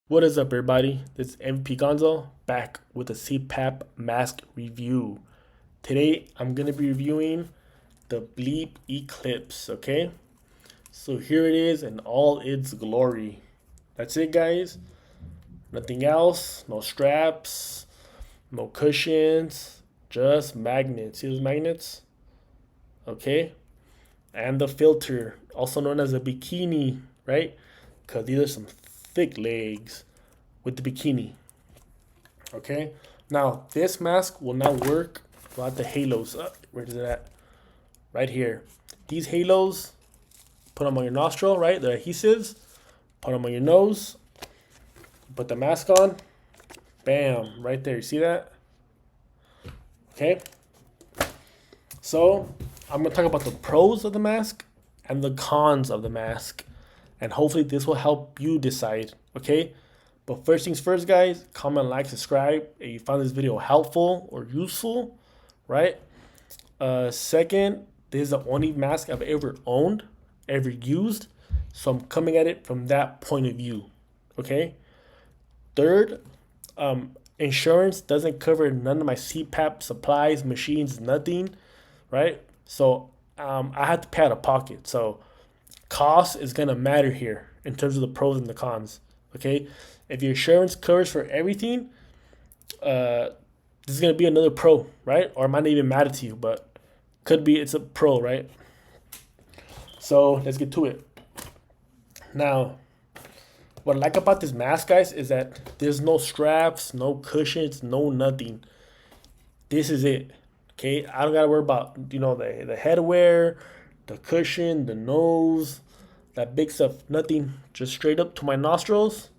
What is up, everybody? This is MVP Gonzo back with a CPAP mask review. Today, I'm going to be reviewing the Bleep Eclipse, okay? So here it is in all its glory. That's it, guys. Nothing else. No straps, no cushions, just magnets. See those magnets? Okay? And the filter, also known as a bikini, right? Because these are some thick legs with the bikini. Okay, now this mask will not work without the halos. Where is it at? Right here. These halos, put them on your nostril, right? They're adhesives. Put them on your nose. Put the mask on. Bam, right there. You see that? Okay. So I'm gonna talk about the pros of the mask and the cons of the mask, and hopefully this will help you decide. Okay. But first things first, guys, comment, like, subscribe if you found this video helpful or useful, right? Second, this is the only mask I've ever owned, ever used. So I'm coming at it from that point of view, okay? Third, insurance doesn't cover none of my CPAP supplies, machines, nothing, right? So I had to pay out of pocket. So cost is going to matter here in terms of the pros and the cons, okay? If your insurance covers for everything, this is gonna be another pro, right? Or it might not even matter to you, but could be it's a pro, right? So let's get to it. Now, what I like about this mask, guys, is that there's no straps, no cushions, no nothing. This is it. Okay, I don't gotta worry about the headwear, the cushion, the nose, that big stuff. Nothing. Just straight up to my nostrils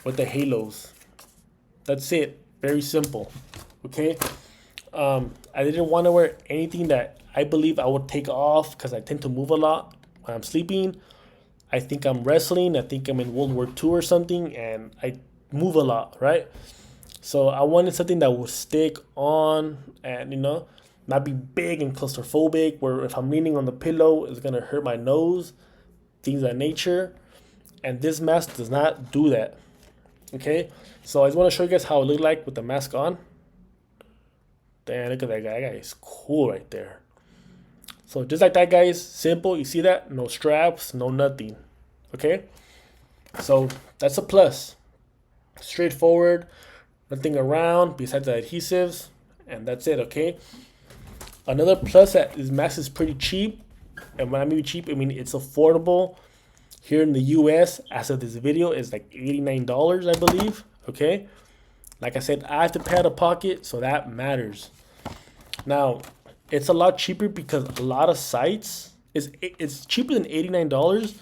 with the halos. That's it. Very simple. Okay. I didn't want to wear anything that I believe I would take off because I tend to move a lot when I'm sleeping. I think I'm wrestling. I think I'm in World War II or something, and I move a lot, right? So I wanted something that would stick on and not be big and claustrophobic. Where if I'm leaning on the pillow, it's gonna hurt my nose, things of that nature. And this mask does not do that. Okay, so I just want to show you guys how it looked like with the mask on. Damn, look at that guy. That guy is cool right there. So just like that, guys, simple. You see that? No straps, no nothing. Okay, so that's a plus. Straightforward, nothing around besides the adhesives, and that's it. Okay. Another plus that this mask is pretty cheap, and when I mean cheap, I mean it's affordable. Here in the US, as of this video, is like $89, I believe. Okay. Like I said, I have to pay out of pocket, so that matters. Now, it's a lot cheaper because a lot of sites it's cheaper than $89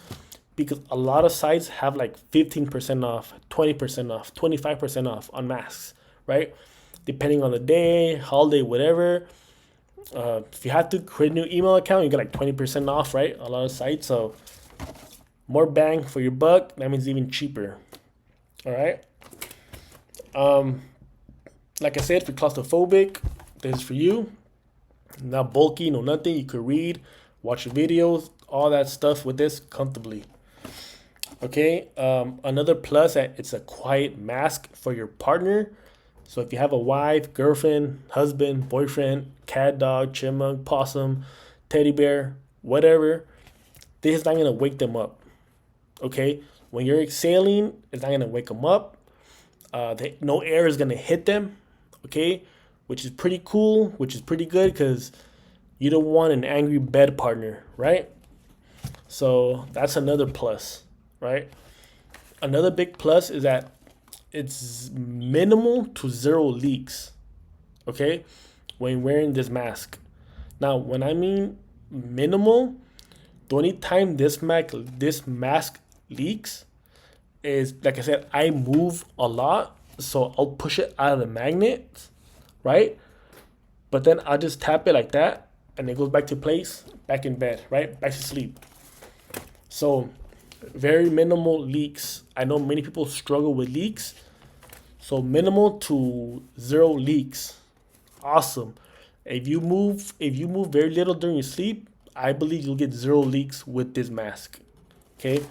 because a lot of sites have like 15% off, 20% off, 25% off on masks, right? Depending on the day, holiday, whatever. If you have to create a new email account, you get like 20% off, right? A lot of sites, so more bang for your buck. That means even cheaper. All right. Like I said, if you're claustrophobic, this is for you. Not bulky, no nothing. You could read, watch videos, all that stuff with this comfortably. Okay. Another plus that it's a quiet mask for your partner. So if you have a wife, girlfriend, husband, boyfriend, cat, dog, chipmunk, possum, teddy bear, whatever, this is not gonna wake them up. Okay, when you're exhaling, it's not gonna wake them up. No air is gonna hit them. Okay, which is pretty cool, which is pretty good because you don't want an angry bed partner, right? So that's another plus, right? Another big plus is that it's minimal to zero leaks. Okay, when wearing this mask. Now, when I mean minimal, the only time this mask leaks is, like I said, I move a lot, so I'll push it out of the magnet, right? But then I'll just tap it like that, and it goes back to place, back in bed, right? Back to sleep. So very minimal leaks. I know many people struggle with leaks, so minimal to zero leaks. Awesome. If you move very little during your sleep, I believe you'll get zero leaks with this mask. Okay.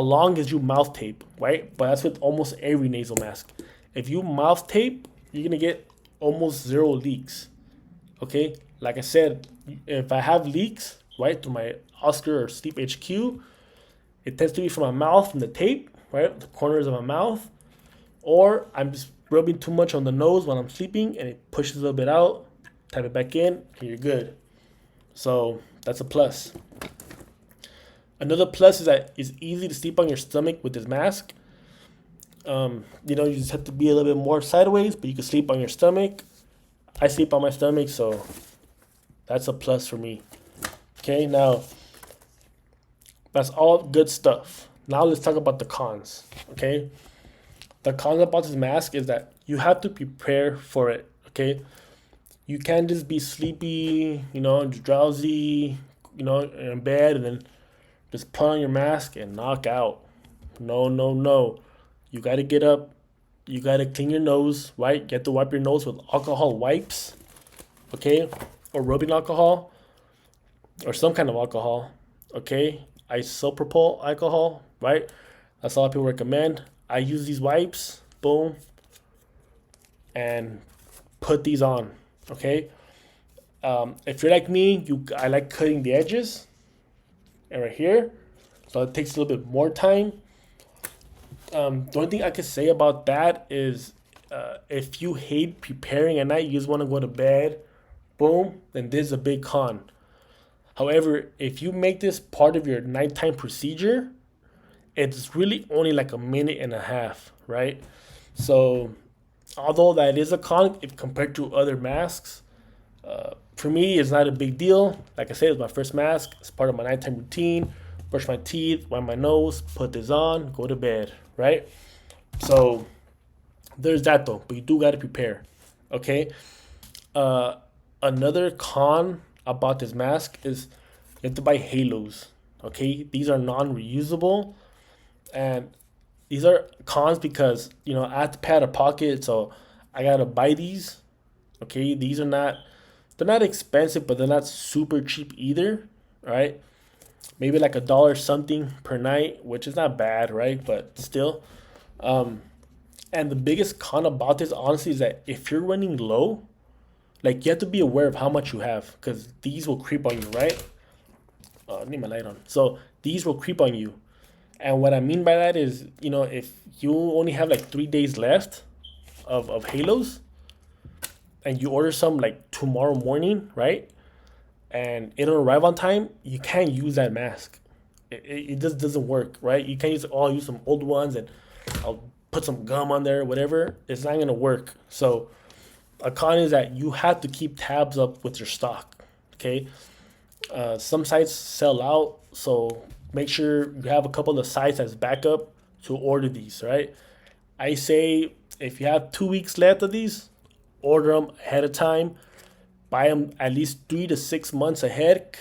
long as you mouth tape, right? But that's with almost every nasal mask. If you mouth tape, you're gonna get almost zero leaks. Okay, like I said, if I have leaks, right, through my Oscar or Sleep HQ, it tends to be from my mouth, from the tape, right, the corners of my mouth, or I'm just rubbing too much on the nose when I'm sleeping and it pushes a little bit out, type it back in, and you're good. So that's a plus. Another plus is that it's easy to sleep on your stomach with this mask. You know, you just have to be a little bit more sideways, but you can sleep on your stomach. I sleep on my stomach, so that's a plus for me. Okay, now that's all good stuff. Now let's talk about the cons. Okay, the cons about this mask is that you have to prepare for it. Okay, you can't just be sleepy, you know, drowsy, you know, in bed and then just put on your mask and knock out. No, no, no. You got to get up. You got to clean your nose, right? You have to wipe your nose with alcohol wipes, okay? Or rubbing alcohol or some kind of alcohol, okay? Isopropyl alcohol, right? That's all people recommend. I use these wipes, boom, and put these on, okay? If you're like me, I like cutting the edges, and right here, so it takes a little bit more time. The only thing I could say about that is if you hate preparing at night, you just want to go to bed, boom, then this is a big con. However, if you make this part of your nighttime procedure, it's really only like a minute and a half, right? So, although that is a con if compared to other masks, for me, it's not a big deal. Like I said, it's my first mask. It's part of my nighttime routine. Brush my teeth, wipe my nose, put this on, go to bed, right? So there's that though, but you do got to prepare, okay? Another con about this mask is you have to buy halos, okay? These are non-reusable, and these are cons because, you know, I have to pay out of pocket, so I got to buy these, okay? These are not, they're not expensive, but they're not super cheap either, right? Maybe like $1 something per night, which is not bad, right? But still. And the biggest con about this, honestly, is that if you're running low, like you have to be aware of how much you have because these will creep on you, right? I need my light on. So these will creep on you. And what I mean by that is, you know, if you only have like 3 days left of halos and you order some like tomorrow morning, right? And it don't arrive on time, you can't use that mask. It just doesn't work, right? You can't use, oh, I'll use some old ones and I'll put some gum on there, whatever. It's not gonna work. So a con is that you have to keep tabs up with your stock, okay? Some sites sell out, so make sure you have a couple of sites as backup to order these, right? I say if you have 2 weeks left of these, order them ahead of time. Buy them at least 3 to 6 months ahead,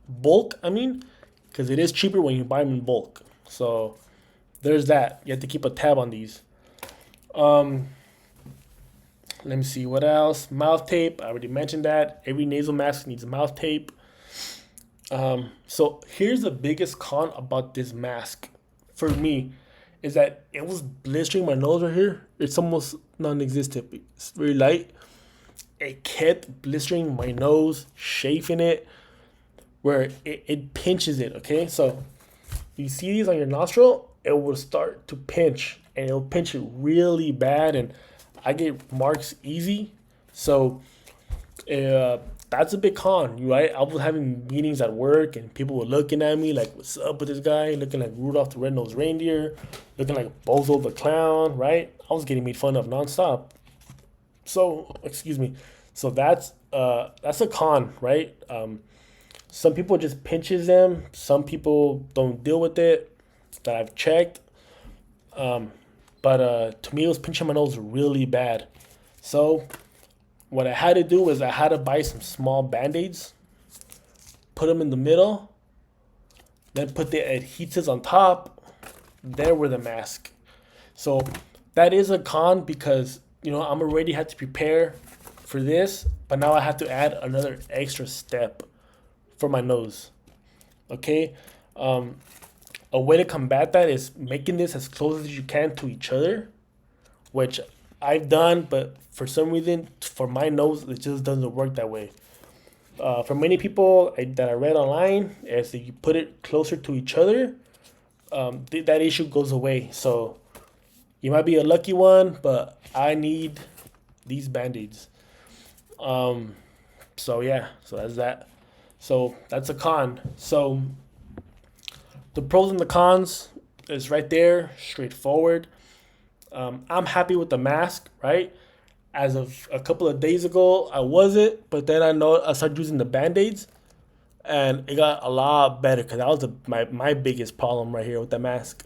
bulk, I mean, because it is cheaper when you buy them in bulk. So there's that. You have to keep a tab on these. Let me see what else. Mouth tape. I already mentioned that. Every nasal mask needs mouth tape. So here's the biggest con about this mask for me is that it was blistering my nose right here. It's almost non-existent. It's very light. It kept blistering my nose, chafing it, where it pinches it, okay? So you see these on your nostril, it will start to pinch, and it'll pinch it really bad, and I get marks easy. So that's a big con, right? I was having meetings at work, and people were looking at me like, what's up with this guy? Looking like Rudolph the Red-Nosed Reindeer, looking like Bozo the Clown, right? I was getting made fun of nonstop. So, excuse me. So that's a con, right? Some people just pinches them. Some people don't deal with it that I've checked. But to me, it was pinching my nose really bad. So what I had to do was I had to buy some small Band-Aids, put them in the middle, then put the adhesives on top. There were the mask. So that is a con because, you know, I'm already had to prepare for this, but now I have to add another extra step for my nose. Okay. A a way to combat that is making this as close as you can to each other, which I've done, but for some reason, for my nose, it just doesn't work that way. For many people that I read online, is if you put it closer to each other, that issue goes away. So you might be a lucky one, but I need these band-aids. So yeah, so that's that. So that's a con. So the pros and the cons is right there, straightforward. I'm happy with the mask, right? As of a couple of days ago, I wasn't, but then I started using the band-aids, and it got a lot better because that was my biggest problem right here with the mask.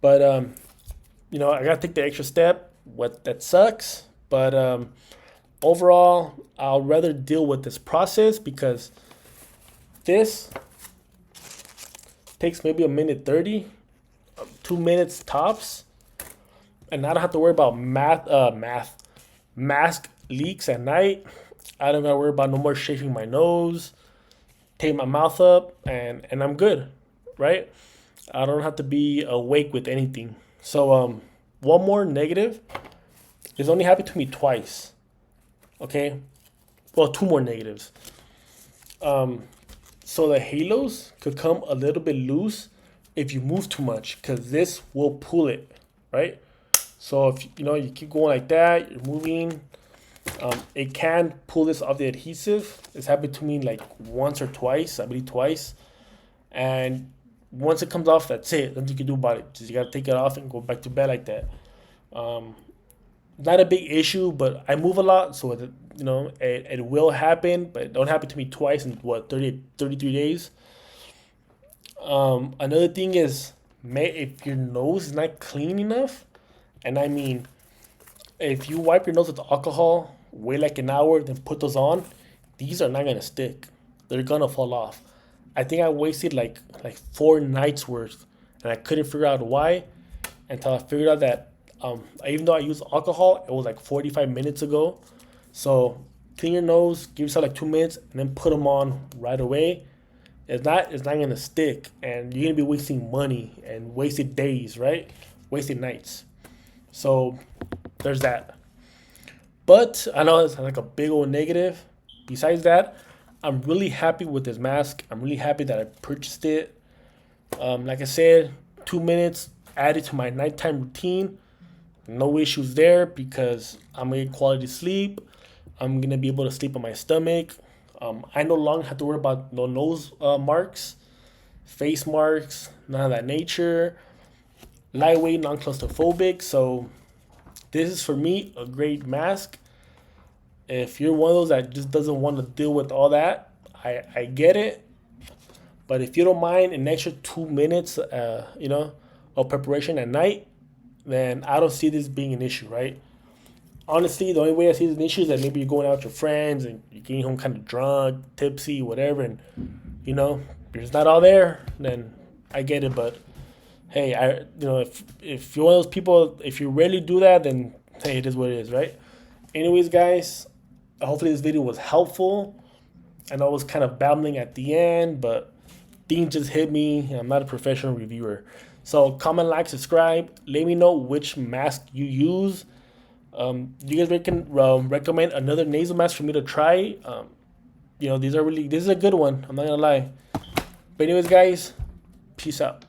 But I gotta take the extra step. What that sucks, but overall, I'll rather deal with this process because this takes maybe a minute 30, 2 minutes tops, and I don't have to worry about mask leaks at night. I don't gotta worry about no more shaking my nose, tape my mouth up, and I'm good, right? I don't have to be awake with anything. So one more negative is only happened to me twice. Okay, well, two more negatives. So the halos could come a little bit loose if you move too much, because this will pull it, right? So if you keep going like that, you're moving, it can pull this off the adhesive. It's happened to me like once or twice, I believe twice. And once it comes off, that's it. Nothing you can do about it. Just you gotta take it off and go back to bed like that. Not a big issue, but I move a lot, so it will happen, but it don't happen to me twice in 33 days. Another thing is, if your nose is not clean enough, and I mean, if you wipe your nose with alcohol, wait like an hour, then put those on, these are not gonna stick. They're gonna fall off. I think I wasted like 4 nights worth, and I couldn't figure out why until I figured out that even though I used alcohol, it was like 45 minutes ago. So clean your nose, give yourself like 2 minutes, and then put them on right away. It's not gonna stick, and you're gonna be wasting money and wasted days, right? Wasted nights. So there's that. But I know it's like a big old negative. Besides that, I'm really happy with this mask. I'm really happy that I purchased it. Like I said, 2 minutes added to my nighttime routine. No issues there because I'm gonna get quality sleep. I'm gonna be able to sleep on my stomach. I no longer have to worry about no nose marks, face marks, none of that nature. Lightweight, non-claustrophobic. So this is for me a great mask. If you're one of those that just doesn't want to deal with all that, I get it. But if you don't mind an extra 2 minutes, of preparation at night, then I don't see this being an issue, right? Honestly, the only way I see this an issue is that maybe you're going out with your friends and you're getting home kind of drunk, tipsy, whatever, and you're just not all there, then I get it. But hey, if you're one of those people, if you rarely do that, then hey, it is what it is, right? Anyways, guys, hopefully this video was helpful. I know I was kind of babbling at the end, but things just hit me. I'm not a professional reviewer. So comment, like, subscribe. Let me know which mask you use. Do you guys recommend another nasal mask for me to try? This is a good one. I'm not gonna lie. But anyways, guys, peace out.